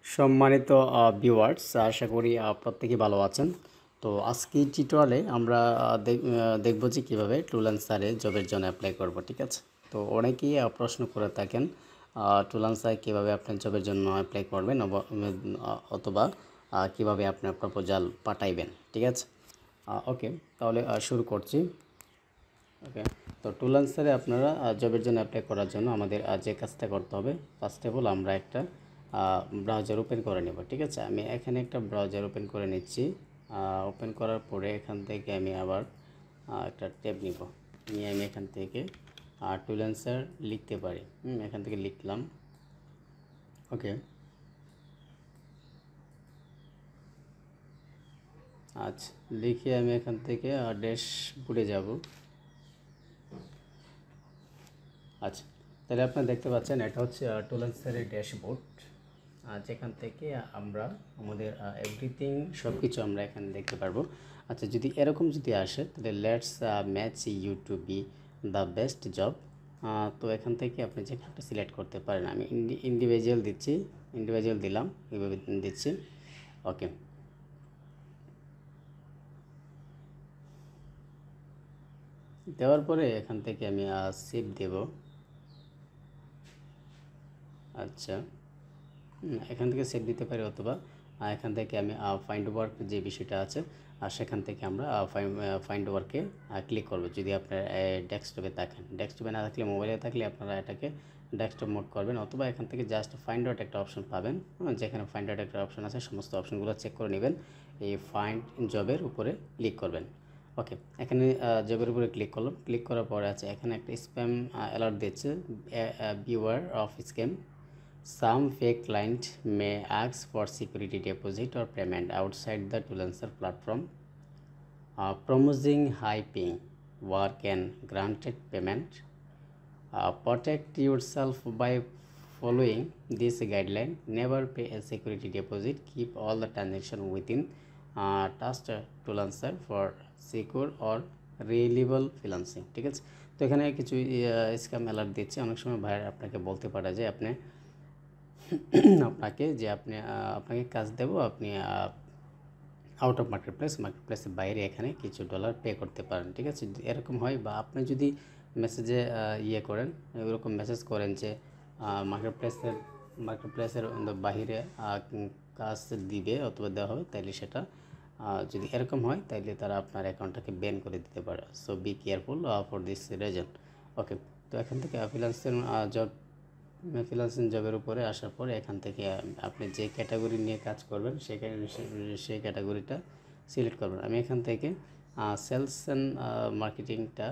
সম্মানিত ভিউয়ার্স, আশা করি প্রত্যেকেই ভালো আছেন। তো আজকে টিউটোরিয়ালে আমরা দেখব যে কীভাবে টুলান্সারে জবের জন্য অ্যাপ্লাই করব। ঠিক আছে, তো অনেকেই প্রশ্ন করে থাকেন টুলান্সারে কীভাবে আপনি জবের জন্য অ্যাপ্লাই করবেন অথবা কীভাবে আপনার প্রপোজাল পাঠাইবেন। ঠিক আছে, ওকে, তাহলে শুরু করছি। ওকে, তো টুলান্সারে আপনারা জবের জন্য অ্যাপ্লাই করার জন্য আমাদের যে কাজটা করতে হবে, ফার্স্ট অফ অল আমরা একটা ব্রাউজার ওপেন করে নেব। ঠিক আছে, আমি এখানে একটা ব্রাউজার ওপেন করে নিচ্ছি। ওপেন করার পরে এখান থেকে আমি আবার একটা ট্যাব নিব, নিয়ে আমি এখান থেকে টুলান্সার লিখতে পারি। এখান থেকে লিখলাম। ওকে, আচ্ছা, লিখে আমি এখান থেকে ড্যাশবোর্ডে যাব। আচ্ছা, তাহলে আপনারা দেখতে পাচ্ছেন এটা হচ্ছে টুলান্সারের ড্যাশবোর্ড, যেখান থেকে আমরা আমাদের এভরিথিং সব কিছু আমরা এখানে দেখতে পারবো। আচ্ছা, যদি এরকম যদি আসে তাহলে let's match you to be the best job. তো এখান থেকে আপনি যে একটা সিলেক্ট করতে পারেন। আমি ইন্ডিভিজুয়াল দিচ্ছি, ইন্ডিভিজুয়াল দিলাম, এইভাবে দিচ্ছি। ওকে, দেওয়ার পরে এখান থেকে আমি সেভ দেব। আচ্ছা, এখান থেকে সেভ দিতে পারি, অথবা এখান থেকে আমি ফাইন্ড ওয়ার্ক যে বিষয়টা আছে সেখান থেকে আমরা ফাইন্ড ওয়ার্কে ক্লিক করব। যদি আপনার ডেস্কটপে থাকেন, ডেস্কটপে না থাকলে মোবাইলে থাকলে আপনারা এটাকে ডেস্কটপ মোড করবেন, অথবা এখান থেকে জাস্ট ফাইন্ড আউট একটা অপশন পাবেন। যেখানে ফাইন্ড আউট একটা অপশন আছে, সমস্ত অপশনগুলো চেক করে নেবেন, এই ফাইন্ড জবের উপরে ক্লিক করবেন। ওকে, এখানে জবের উপরে ক্লিক করলাম। ক্লিক করার পরে আছে এখানে একটা স্প্যাম অ্যালার্ট দিচ্ছে, beware of scam. Some fake client may ask for security deposit or payment outside the Toolanswer platform, promising high paying work and granted payment. Protect yourself by following this guideline. Never pay a security deposit. Keep all the transaction within trust Toolanswer for secure or reliable financing. ঠিক আছে, তো এখানে কিছু scam alert দিচ্ছে। অনেক সময় ভাইয়ের আপনাকে বলতে পারে যে আপনাকে কাজ দেব, আপনি আউট অফ মার্কেটপ্লেসের বাইরে এখানে কিছু ডলার পে করতে পারেন। ঠিক আছে, এরকম হয়, বা আপনি যদি মেসেজে করেন, এরকম মেসেজ করেন যে মার্কেটপ্লেসের বাহিরে কাজ দিবে অথবা দেওয়া হবে, তাইলে সেটা যদি এরকম হয় তাইলে তারা আপনার অ্যাকাউন্টটাকে ব্যান করে দিতে পারে। So be careful for this reason. Okay, তো এখান থেকে ফ্রিল্যান্সিং জবের উপরে আসার পরে এখান থেকে আপনি যে ক্যাটাগরি নিয়ে কাজ করবেন সেই ক্যাটাগরিটা সিলেক্ট করবেন। আমি এখান থেকে সেলস অ্যান্ড মার্কেটিংটা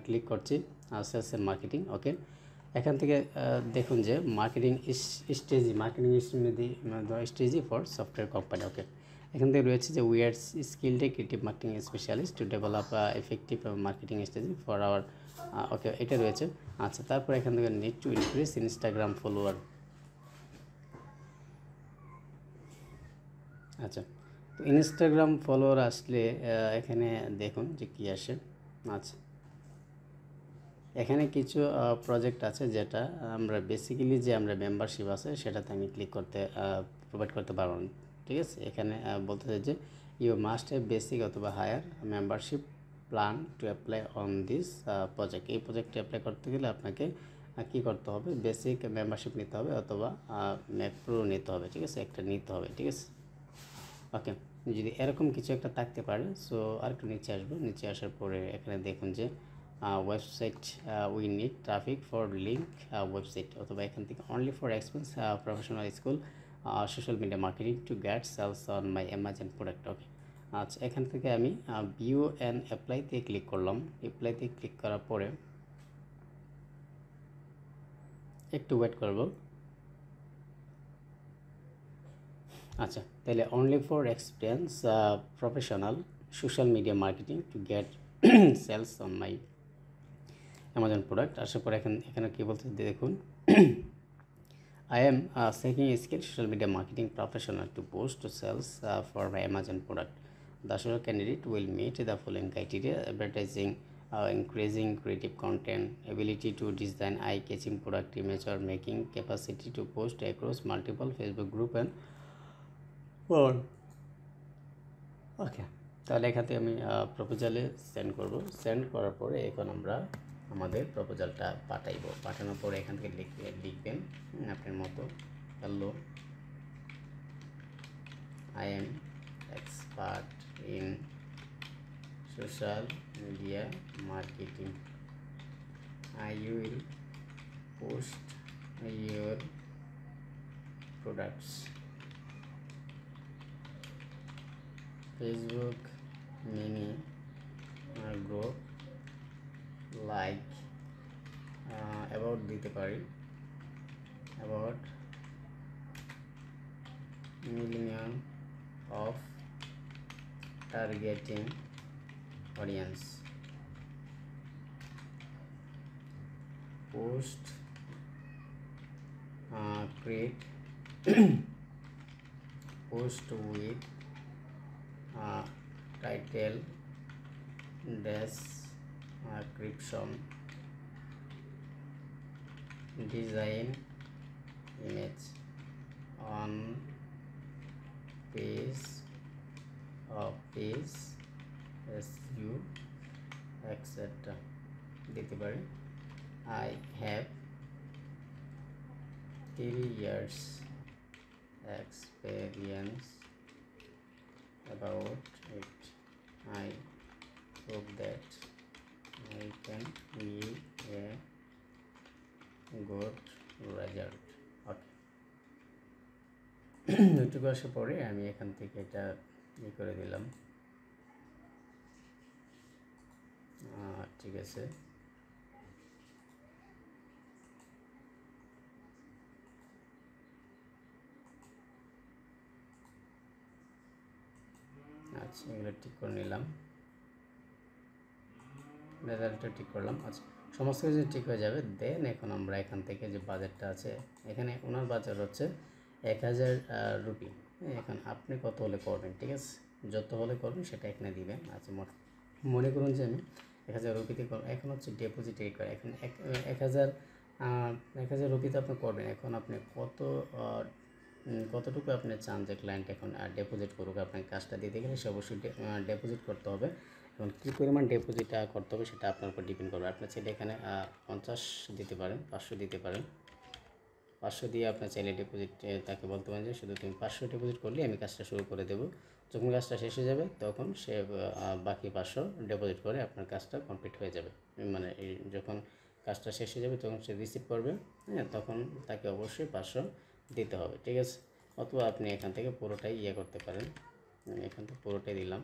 ক্লিক করছি, সেলস অ্যান্ড মার্কেটিং। ওকে, এখান থেকে দেখুন যে marketing strategy for software company. Okay, এখান থেকে রয়েছে যে we are skilled creative marketing specialist to develop effective marketing strategy for our. Okay, এটা রয়েছে। আচ্ছা, তারপর এখান থেকে need to increase Instagram follower. আচ্ছা, তো ইনস্টাগ্রাম ফলোয়ার আসলে এখানে দেখুন যে কী আসে। আচ্ছা, এখানে কিছু প্রজেক্ট আছে যেটা আমরা বেসিক্যালি যে আমরা মেম্বারশিপ আছে সেটাতে আমি ক্লিক করতে প্রোভাইড করতে পারবো না। ঠিক আছে, এখানে বলতে চাই যে ইউ মাস্ট হ্যাভ বেসিক অথবা higher membership plan to apply on this project. এই প্রজেক্টে অ্যাপ্লাই করতে গেলে আপনাকে কী করতে হবে, বেসিক মেম্বারশিপ নিতে হবে অথবা ম্যাক প্রো নিতে হবে। ঠিক আছে, একটা নিতে হবে। ঠিক আছে, ওকে, যদি এরকম কিছু একটা থাকতে পারে। সো আরেকটু নিচে আসবো, নিচে আসার পরে এখানে দেখুন যে website we need traffic for link website, অথবা এখান থেকে only for expense professional school social media marketing to get sales on my Amazon product. Okay, আচ্ছা, এখান থেকে আমি ভিউ অ্যান্ড অ্যাপ্লাইতে ক্লিক করলাম। অ্যাপ্লাইতে ক্লিক করার পরে একটু ওয়েট করব। আচ্ছা, তাহলে only for experience professional social media marketing to get sales on my Amazon product. আসার পর এখানে কী বলতে দেখুন, I am seeking a skilled social media marketing professional to boost sales for my Amazon product. The social candidate will meet the following criteria: advertising increasing creative content, ability to design eye-catching product image or making capacity to post across multiple Facebook group and more. ওকে, তাহলে এখান থেকে আমি প্রপোজালে send করব। Send করার পরে এখন আমরা আমাদের প্রপোজালটা পাঠাইব। পাঠানোর পরে এখান থেকে লিখবেন আপনার মতো, hello, I am expert in social media marketing. I will post your products Facebook mini group like about দিতে পারি, about million of targeting audience, post create post with title description, design image on page of page SU etc. দিতে পারি। I have 3 years experience about it. I hope that I can give a good result. Okay, এটুকু আসার পরে আমি এখান থেকে এটা করে দিলাম। ঠিক আছে, আচ্ছা এগুলো ঠিক করে নিলাম, রেজাল্টটা ঠিক করলাম। আচ্ছা, সমস্ত কিছু ঠিক হয়ে যাবে। দেন এখন আমরা এখান থেকে যে বাজেটটা আছে, এখানে ওনার বাজেট হচ্ছে 1000 রুপি। এখন আপনি কত হলে করবেন, ঠিক আছে, যত হলে করবেন সেটা এখানে দিবেন। আচ্ছা, মনে করুন যে আমি 1000 রুপিতে করব। এখন হচ্ছে ডিপোজিট করে, এখন 1000 রুপিতে আপনি করবেন। এখন আপনি কতটুকু আপনি চান যে ক্লায়েন্ট এখন ডিপোজিট করুক আপনার কাজটা দিতে গেলে, সে অবশ্যই ডিপোজিট করতে হবে। এখন কী পরিমাণ ডিপোজিটটা করতে হবে সেটা আপনার উপর ডিপেন্ড করবে। আপনার চাইলে এখানে 50 দিতে পারেন, 500 দিতে পারেন। 500 দিয়ে আপনার চাইলে ডিপোজিট তাকে বলতে পারেন যে শুধু তুমি 500 ডিপোজিট করলে আমি কাজটা শুরু করে দেবো। যখন কাজটা শেষ হয়ে যাবে তখন সে বাকি 500 ডিপোজিট করে আপনার কাজটা কমপ্লিট হয়ে যাবে। মানে যখন কাজটা শেষ হয়ে যাবে তখন সে রিসিভ করবে, হ্যাঁ, তখন তাকে অবশ্যই 500 দিতে হবে, ঠিক আছে। অথবা আপনি এখান থেকে পুরোটাই করতে পারেন। এখান থেকে পুরোটাই দিলাম।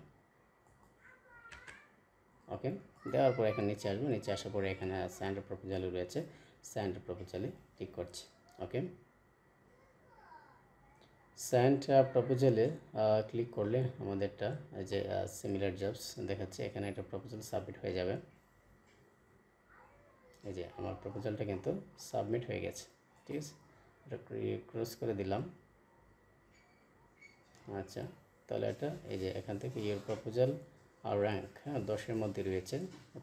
ওকে, দেওয়ার পর এখানে নিচে আসবো। নিচে আসার পরে এখানে সেন্ড প্রপোজাল রয়েছে, সেন্ড প্রপোজালে ক্লিক করছি। ওকে, সেন্ড প্রপোজালে ক্লিক করলে আমাদেরটা যে সিমিলার জবস দেখাচ্ছে, এখানে একটা প্রপোজাল সাবমিট হয়ে যাবে। এই যে আমার প্রপোজালটা কিন্তু সাবমিট হয়ে গেছে, ঠিক আছে। এটা ক্রস করে দিলাম। আচ্ছা, তাহলে এটা এই যে এখান থেকে ইউর প্রপোজাল আর র্যাঙ্ক, হ্যাঁ, 10-এর মধ্যে রয়েছে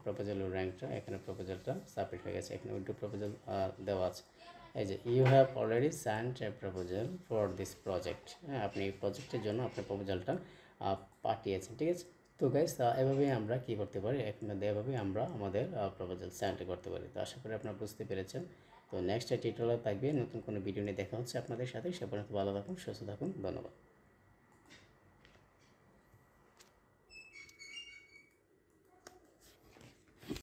প্রপোজালের র্যাঙ্কটা। এখানে প্রপোজালটা সাবমিট হয়ে গেছে। এখানে উইথড্র প্রপোজাল দেওয়া আছে। এই যে you have already sent a proposal for this project, হ্যাঁ, আপনি এই প্রজেক্টের জন্য আপনার প্রপোজালটা পাঠিয়েছেন, ঠিক আছে। তো গাইস, এভাবেই আমরা কী করতে পারি, এভাবেই আমরা আমাদের প্রপোজাল সেন্ড করতে পারি। তো আশা করি আপনারা বুঝতে পেরেছেন। তো নেক্সট টিউটোরিয়ালে থাকবে নতুন কোনো ভিডিও নিয়ে দেখা হচ্ছে আপনাদের সাথে। সে পর্যন্ত ভালো থাকুন, সুস্থ থাকুন, ধন্যবাদ।